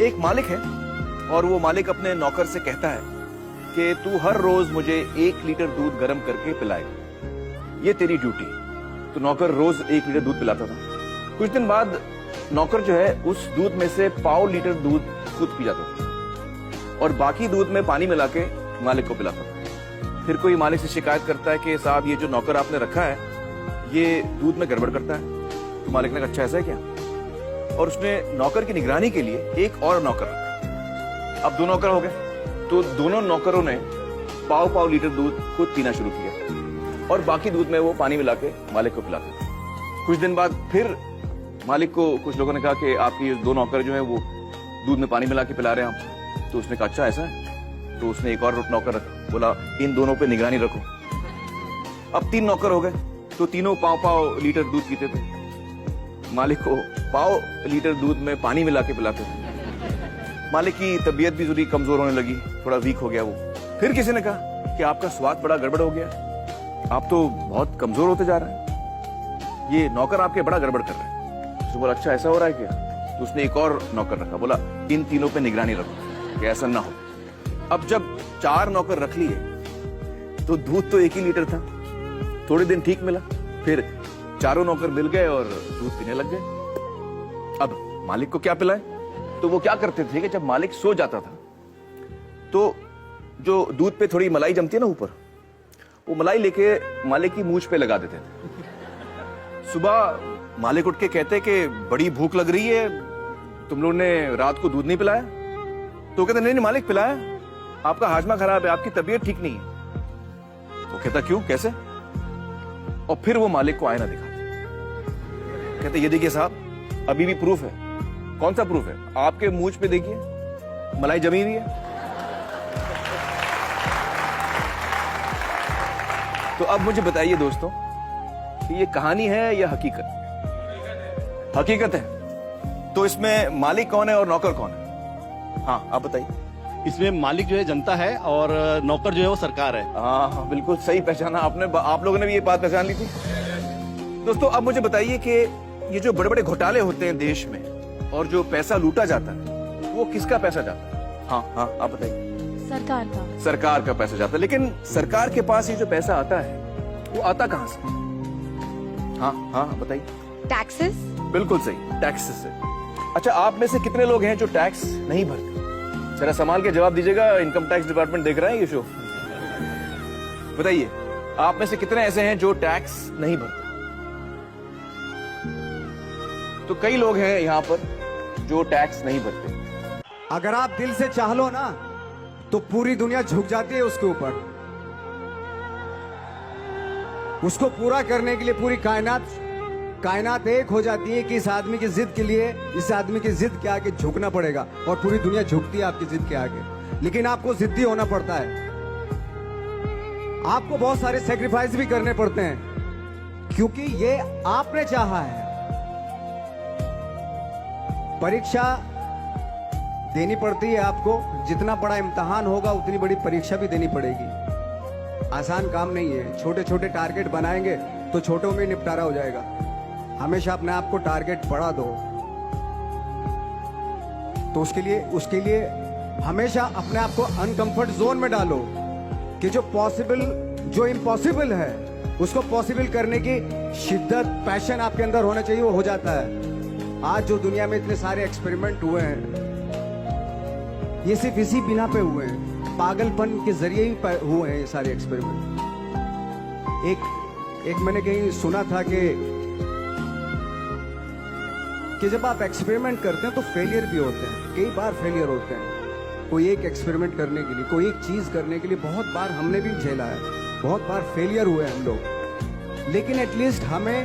एक मालिक है और वो मालिक अपने नौकर से कहता है कि तू हर रोज मुझे 1 लीटर दूध गर्म करके पिलाएगा, ये तेरी ड्यूटी। तो नौकर रोज 1 लीटर दूध पिलाता था। कुछ दिन बाद नौकर जो है उस दूध में से 1.5 लीटर दूध खुद पी जाता था और बाकी दूध में पानी मिला के मालिक को पिलाता था। फिर कोई मालिक से शिकायत करता है कि साहब ये जो नौकर आपने रखा है ये दूध में गड़बड़ करता है। तो मालिक ने कहा अच्छा ऐसा है क्या, और उसने नौकर की निगरानी के लिए एक और नौकर रखा। अब 2 नौकर हो गए तो दोनों नौकरों ने 1.5 लीटर दूध खुद पीना शुरू किया और बाकी दूध में वो पानी मिला के मालिक को पिलाते थे। कुछ दिन बाद फिर मालिक को कुछ लोगों ने कहा कि आपकी ये 2 नौकर जो है वो दूध में पानी मिला के पिला रहे हैं हम। तो उसने कहा अच्छा ऐसा है। तो उसने एक और नौकर रखा, बोला इन दोनों पे निगरानी रखो। अब 3 नौकर हो गए तो तीनों 1.5 लीटर दूध पीते थे। मालिक को 1.5 लीटर दूध में पानी मिला के पिलाते थे। मालिक की तबीयत भी थोड़ी कमजोर होने लगी, थोड़ा वीक हो गया वो। फिर किसी ने कहा कि आपका स्वाद बड़ा गड़बड़ हो गया, आप तो बहुत कमजोर होते जा रहे हैं, ये नौकर आपके बड़ा गड़बड़ कर रहे हैं। तो बोला अच्छा ऐसा हो रहा है क्या। तो उसने एक और नौकर रखा, बोला इन तीनों पे निगरानी रखो कि ऐसा ना हो। अब जब 4 नौकर रख लिए तो दूध तो 1 ही लीटर था। थोड़े दिन ठीक मिला, फिर चारों नौकर मिल गए और दूध पीने लग गए। अब मालिक को क्या पिलाए, तो वो क्या करते थे कि जब मालिक सो जाता था तो जो दूध पे थोड़ी मलाई जमती है ना ऊपर, वो मलाई लेके मालिक की मूंछ पे लगा देते थे। सुबह मालिक उठ के कहते कि बड़ी भूख लग रही है, तुम लोगों ने रात को दूध नहीं पिलाया। तो कहते नहीं मालिक पिलाया, आपका हाजमा खराब है, आपकी तबीयत ठीक नहीं है। वो कहता क्यों कैसे, और फिर वो मालिक को आईना दिखाते, कहते ये देखिए साहब अभी भी प्रूफ है। कौन सा प्रूफ है, आपके मूंछ पे देखिए मलाई जमी हुई है। तो अब मुझे बताइए दोस्तों कि ये कहानी है या हकीकत। हकीकत है। तो इसमें मालिक कौन है और नौकर कौन है। हाँ आप बताइए। इसमें मालिक जो है जनता है और नौकर जो है वो सरकार है। हाँ बिल्कुल सही पहचाना आपने, आप लोगों ने भी ये बात पहचान ली थी। दोस्तों अब मुझे बताइए कि ये जो बड़े बड़े घोटाले होते हैं देश में और जो पैसा लूटा जाता है वो किसका पैसा जाता है। हाँ हाँ आप बताइए। सरकार का। सरकार का पैसा जाता है। लेकिन सरकार के पास ये जो पैसा आता है वो आता कहाँ से। हाँ हाँ बताइए। टैक्सेस। बिल्कुल सही, टैक्सेस से। अच्छा आप में से कितने लोग हैं जो टैक्स नहीं भरते, जरा संभाल के जवाब दीजिएगा, इनकम टैक्स डिपार्टमेंट देख रहा है ये शो। बताइए आप में से कितने ऐसे हैं जो टैक्स नहीं भरते। तो कई लोग हैं यहाँ पर जो टैक्स नहीं भरते। अगर आप दिल से चाह लो ना तो पूरी दुनिया झुक जाती है उसके ऊपर। उसको पूरा करने के लिए पूरी कायनात एक हो जाती है कि इस आदमी की जिद के लिए, इस आदमी की जिद के आगे झुकना पड़ेगा, और पूरी दुनिया झुकती है आपकी जिद के आगे। लेकिन आपको जिद्दी होना पड़ता है, आपको बहुत सारे सेक्रीफाइस भी करने पड़ते हैं, क्योंकि ये आपने चाहा है। परीक्षा देनी पड़ती है आपको, जितना बड़ा इम्तिहान होगा उतनी बड़ी परीक्षा भी देनी पड़ेगी। आसान काम नहीं है। छोटे छोटे टारगेट बनाएंगे तो छोटों में निपटारा हो जाएगा। हमेशा अपने आप को टारगेट बढ़ा दो। तो उसके लिए हमेशा अपने आप को अनकंफर्ट जोन में डालो कि जो इम्पॉसिबल है उसको पॉसिबल करने की शिद्दत, पैशन आपके अंदर होना चाहिए, वो हो जाता है। आज जो दुनिया में इतने सारे एक्सपेरिमेंट हुए हैं ये सिर्फ इसी बिना पे हुए हैं, पागलपन के जरिए ही हुए हैं ये सारे एक्सपेरिमेंट। एक मैंने कहीं सुना था कि जब आप एक्सपेरिमेंट करते हैं तो फेलियर भी होते हैं, कई बार फेलियर होते हैं। कोई एक एक्सपेरिमेंट करने के लिए, कोई एक चीज करने के लिए बहुत बार हमने भी झेला है, बहुत बार फेलियर हुए हम लोग। लेकिन एटलीस्ट हमें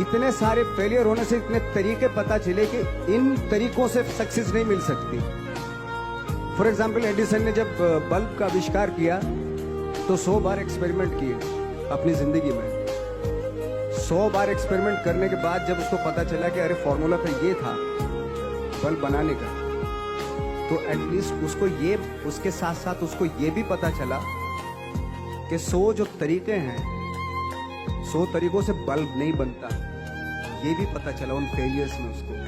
इतने सारे फेलियर होने से इतने तरीके पता चले कि इन तरीकों से सक्सेस नहीं मिल सकती। फॉर एग्जाम्पल एडिसन ने जब बल्ब का आविष्कार किया तो 100 बार एक्सपेरिमेंट किए अपनी जिंदगी में। 100 बार एक्सपेरिमेंट करने के बाद जब उसको पता चला कि अरे फॉर्मूला तो ये था बल्ब बनाने का, तो एटलीस्ट उसके साथ साथ उसको ये भी पता चला कि 100 जो तरीके हैं, 100 तरीकों से बल्ब नहीं बनता, ये भी पता चला उन फेलियर्स में उसको।